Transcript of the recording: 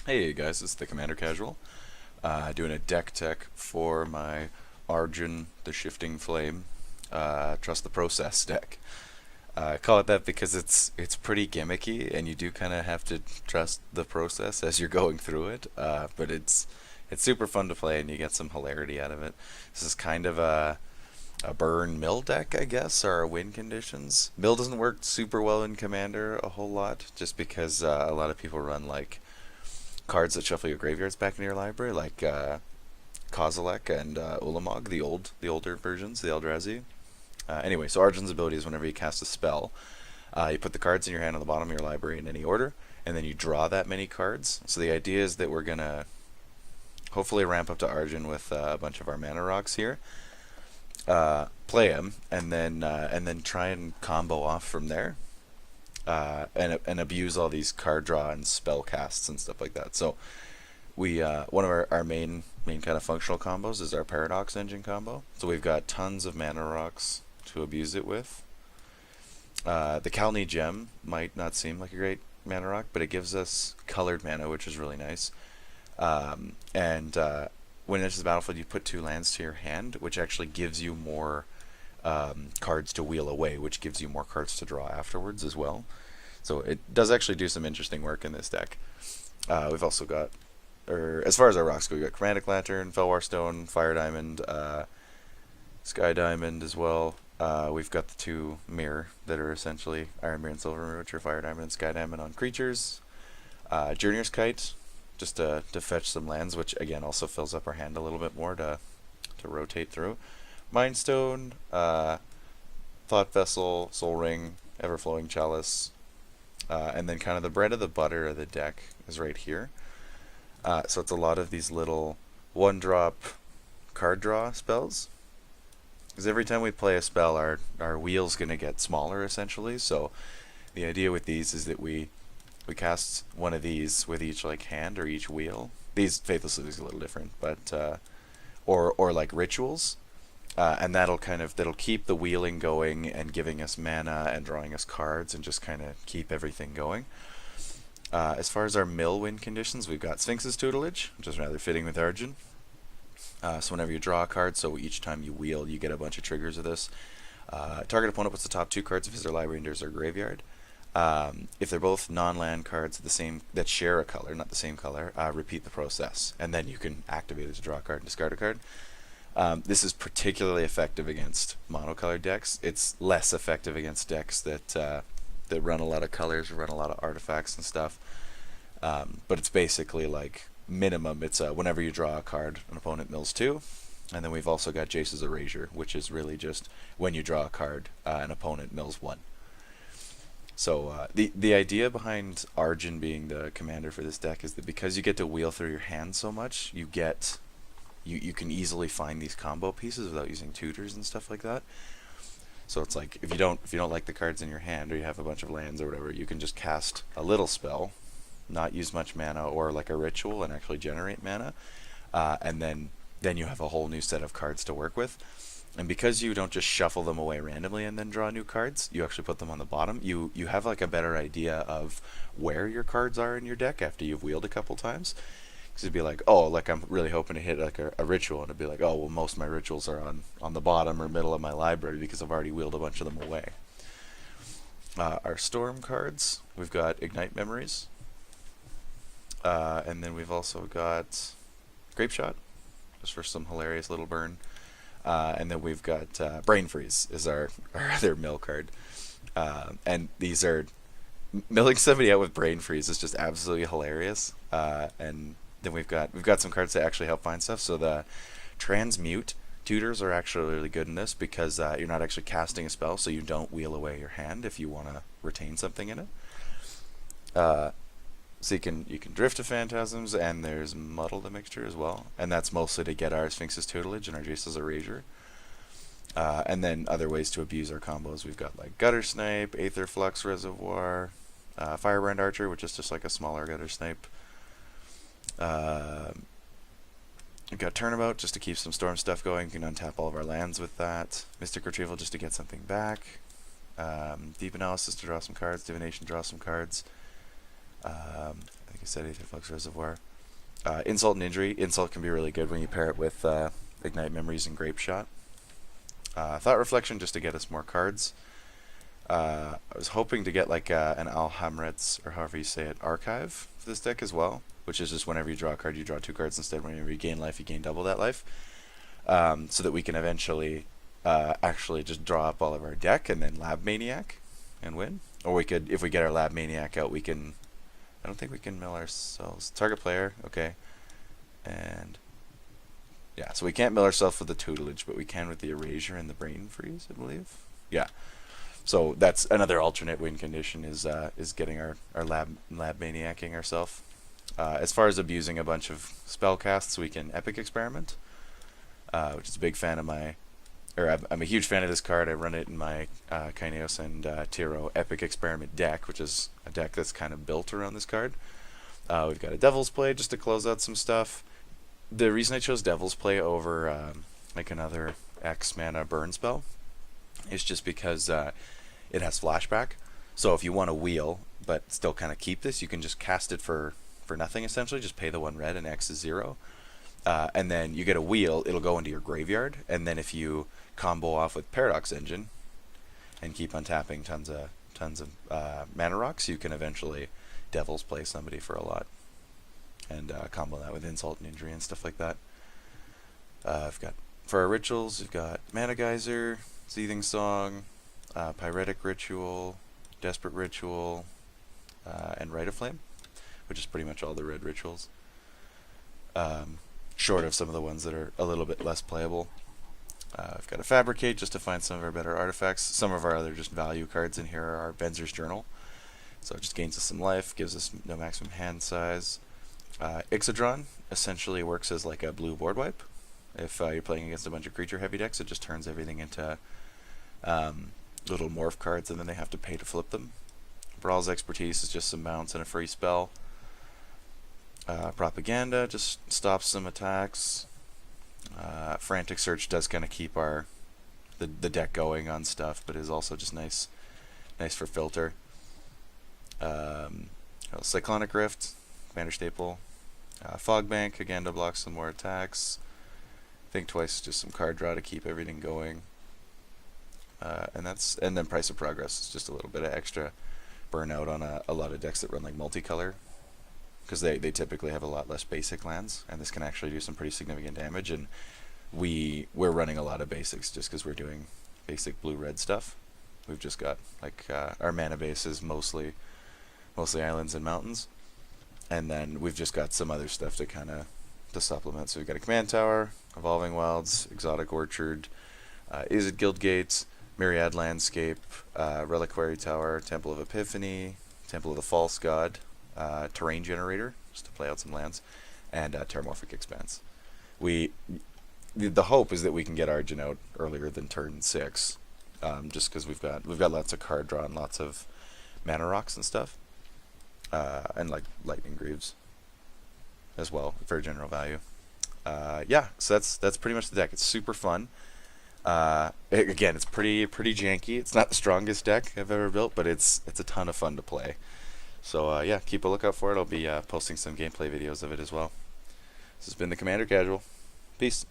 Hey guys, it's the Commander Casual, doing a deck tech for my Arjun, the Shifting Flame, Trust the Process deck. I call it that because it's pretty gimmicky, and you do kind of have to trust the process as you're going through it. But it's super fun to play, and you get some hilarity out of it. This is kind of a burn mill deck, I guess, or win conditions. Mill doesn't work super well in Commander a whole lot, just because a lot of people run like cards that shuffle your graveyards back into your library, like Kozilek and Ulamog, the older versions, the Eldrazi. Anyway, so Arjun's ability is whenever you cast a spell, you put the cards in your hand on the bottom of your library in any order, and then you draw that many cards. So the idea is that we're gonna hopefully ramp up to Arjun with a bunch of our mana rocks here, play him, and then try and combo off from there. And abuse all these card draw and spell casts and stuff like that. So we one of our main kind of functional combos is our Paradox Engine combo. So we've got tons of mana rocks to abuse it with. The Kalni Gem might not seem like a great mana rock, but it gives us colored mana, which is really nice. And when it enters the battlefield, you put 2 lands to your hand, which actually gives you more cards to wheel away, which gives you more cards to draw afterwards as well. So it does actually do some interesting work in this deck. We've also got, or as far as our rocks go, we've got Chromatic Lantern, Felwar Stone, Fire Diamond, Sky Diamond as well. We've got the 2 Mirror that are essentially Iron Mirror and Silver Mirror, which are Fire Diamond and Sky Diamond on creatures. Journeyer's Kite, just to fetch some lands, which again also fills up our hand a little bit more to rotate through. Mind Stone, Thought Vessel, Soul Ring, Everflowing Chalice, and then kind of the bread of the butter of the deck is right here. So it's a lot of these little 1-drop card draw spells. Because every time we play a spell, our wheel's going to get smaller essentially. So the idea with these is that we cast one of these with each like hand or each wheel. These Faithless Lilies are a little different, but or like rituals. And that'll keep the wheeling going and giving us mana and drawing us cards and just kind of keep everything going. As far as our mill win conditions, we've got Sphinx's Tutelage, which is rather fitting with Arjun. So whenever you draw a card, so each time you wheel, you get a bunch of triggers of this. Target opponent puts the top 2 cards of his or library into their graveyard. If they're both non-land cards that share a color, not the same color, repeat the process, and then you can activate it to draw a card and discard a card. This is particularly effective against monocolored decks. It's less effective against decks that run a lot of colors, run a lot of artifacts and stuff. But it's basically like minimum. It's whenever you draw a card, an opponent mills 2. And then we've also got Jace's Erasure, which is really just when you draw a card, an opponent mills 1. So the idea behind Arjun being the commander for this deck is that because you get to wheel through your hand so much, you can easily find these combo pieces without using tutors and stuff like that. So it's like if you don't like the cards in your hand, or you have a bunch of lands or whatever, you can just cast a little spell, not use much mana, or like a ritual and actually generate mana, and then you have a whole new set of cards to work with. And because you don't just shuffle them away randomly and then draw new cards, you actually put them on the bottom. You have like a better idea of where your cards are in your deck after you've wheeled a couple times. Because it'd be like, oh, like I'm really hoping to hit like a ritual, and it'd be like, oh, well, most of my rituals are on the bottom or middle of my library because I've already wheeled a bunch of them away. Our Storm cards, we've got Ignite Memories, and then we've also got Grape Shot, just for some hilarious little burn. And then we've got Brain Freeze is our other mill card. And these are milling somebody out with Brain Freeze is just absolutely hilarious. And then we've got some cards that actually help find stuff. So the Transmute tutors are actually really good in this because you're not actually casting a spell, so you don't wheel away your hand if you want to retain something in it. So you can drift to Phantasms, and there's Muddle the Mixture as well, and that's mostly to get our Sphinx's Tutelage and our Jace's Erasure. And then other ways to abuse our combos, we've got like Gutter Snipe, Aether Flux Reservoir, Firebrand Archer, which is just like a smaller Gutter Snipe. We've got Turnabout just to keep some storm stuff going. You can untap all of our lands with that. Mystic Retrieval just to get something back. Deep Analysis to draw some cards. Divination, draw some cards. I think said, Aether Flux Reservoir. Insult and Injury. Insult can be really good when you pair it with Ignite Memories and Grape Shot. Thought Reflection just to get us more cards. I was hoping to get like an Alhamret's, or however you say it, Archive for this deck as well, which is just whenever you draw a card, you draw 2 cards instead. Whenever you gain life, you gain double that life. So that we can eventually actually just draw up all of our deck and then Lab Maniac and win. Or we could, if we get our Lab Maniac out, we can... I don't think we can mill ourselves. Target player, okay. And... yeah, so we can't mill ourselves with the Tutelage, but we can with the Erasure and the Brain Freeze, I believe. Yeah. So that's another alternate win condition, is getting our lab maniacing ourselves. As far as abusing a bunch of spell casts, we can Epic Experiment, which is a big fan of my... or I'm a huge fan of this card. I run it in my Kaineos and Tiro Epic Experiment deck, which is a deck that's kind of built around this card. We've got a Devil's Play just to close out some stuff. The reason I chose Devil's Play over like another X mana burn spell is just because it has flashback. So if you want to wheel but still kind of keep this, you can just cast it for nothing essentially. Just pay the 1 red and X is 0. And then you get a wheel, it'll go into your graveyard, and then if you combo off with Paradox Engine and keep on tapping tons of mana rocks, you can eventually Devil's Play somebody for a lot. And combo that with Insult and Injury and stuff like that. I've got, for our rituals, we've got Mana Geyser, Seething Song, Pyretic Ritual, Desperate Ritual, and Rite of Flame, which is pretty much all the red rituals. Short of some of the ones that are a little bit less playable. I've got a Fabricate just to find some of our better artifacts. Some of our other just value cards in here are our Benzer's Journal. So it just gains us some life, gives us no maximum hand size. Ixodron essentially works as like a blue board wipe. If you're playing against a bunch of creature heavy decks, it just turns everything into little morph cards, and then they have to pay to flip them. Brawl's Expertise is just some bounce and a free spell. Propaganda just stops some attacks. Frantic Search does kind of keep the deck going on stuff, but is also just nice for filter. Cyclonic Rift, Commander Staple. Fog Bank, again to block some more attacks. Think Twice, just some card draw to keep everything going. And then Price of Progress is just a little bit of extra burnout on a lot of decks that run like multicolor, because they typically have a lot less basic lands, and this can actually do some pretty significant damage. And we're running a lot of basics just because we're doing basic blue-red stuff. We've just got like our mana base is mostly islands and mountains, and then we've just got some other stuff to supplement. So we've got a Command Tower, Evolving Wilds, Exotic Orchard, Izzet Guildgate, Myriad Landscape, Reliquary Tower, Temple of Epiphany, Temple of the False God, Terrain Generator, just to play out some lands, and Terramorphic Expanse. The hope is that we can get Arjun out earlier than turn 6, just because we've got lots of card draw and lots of mana rocks and stuff, and like Lightning Greaves as well for general value. Yeah, so that's pretty much the deck. It's super fun. Again, it's pretty janky. It's not the strongest deck I've ever built, but it's a ton of fun to play. So yeah, keep a lookout for it. I'll be posting some gameplay videos of it as well. This has been the Commander Casual. Peace.